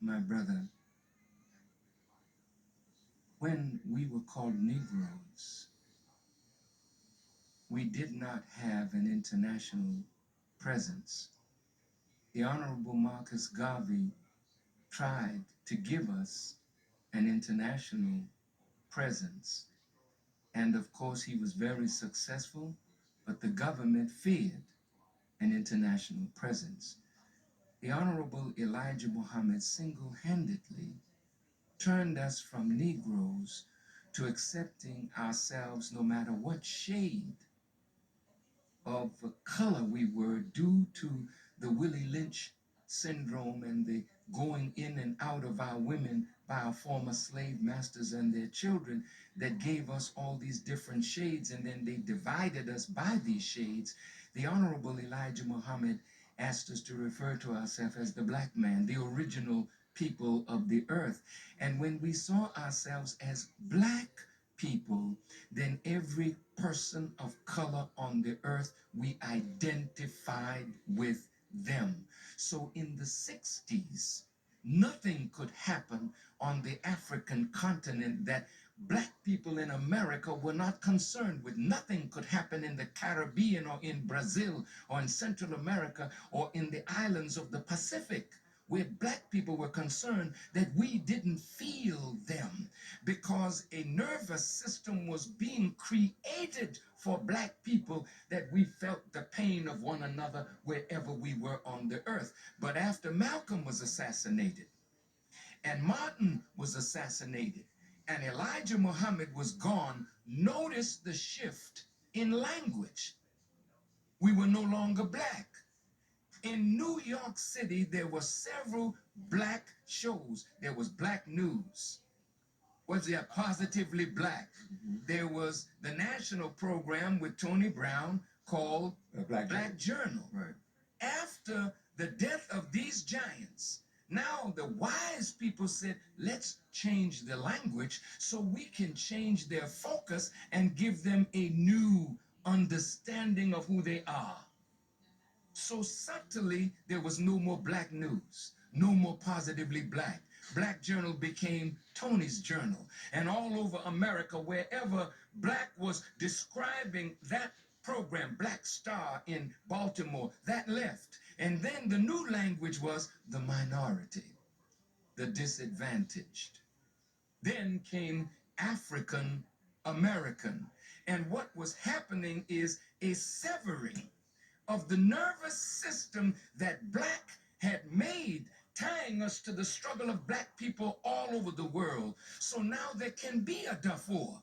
my brother, when we were called Negroes, we did not have an international presence. The Honorable Marcus Garvey tried to give us an international presence. And of course, he was very successful, but the government feared an international presence. The Honorable Elijah Muhammad single-handedly turned us from Negroes to accepting ourselves no matter what shade of color we were, due to the Willie Lynch syndrome and the going in and out of our women by our former slave masters and their children, that gave us all these different shades, and then they divided us by these shades. The Honorable Elijah Muhammad asked us to refer to ourselves as the black man, the original people of the earth. And when we saw ourselves as black people, then every person of color on the earth, we identified with them. So in the 60s, nothing could happen on the African continent that black people in America were not concerned with. Nothing could happen in the Caribbean or in Brazil or in Central America or in the islands of the Pacific, where black people were concerned, that we didn't feel them, because a nervous system was being created for black people, that we felt the pain of one another wherever we were on the earth. But after Malcolm was assassinated and Martin was assassinated and Elijah Muhammad was gone, notice the shift in language. We were no longer black. In New York City, there were several black shows. There was Black News. Was there Positively Black? There was the national program with Tony Brown called Black Journal. Right. After the death of these giants, now the wise people said, let's change the language so we can change their focus and give them a new understanding of who they are. So subtly, there was no more Black News, no more Positively Black. Black Journal became Tony's Journal. And all over America, wherever black was describing that program, Black Star in Baltimore, that left. And then the new language was the minority, the disadvantaged. Then came African American. And what was happening is a severing of the nervous system that black had made, tying us to the struggle of black people all over the world. So now there can be a Darfur.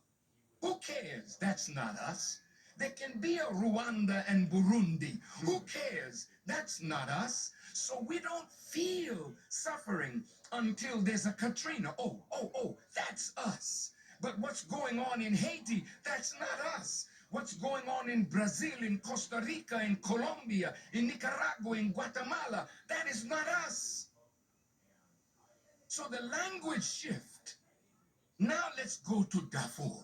Who cares? That's not us. There can be a Rwanda and Burundi. Who cares? That's not us. So we don't feel suffering until there's a Katrina. Oh, that's us. But what's going on in Haiti, that's not us. What's going on in Brazil, in Costa Rica, in Colombia, in Nicaragua, in Guatemala, that is not us. So the language shift. Now let's go to Darfur.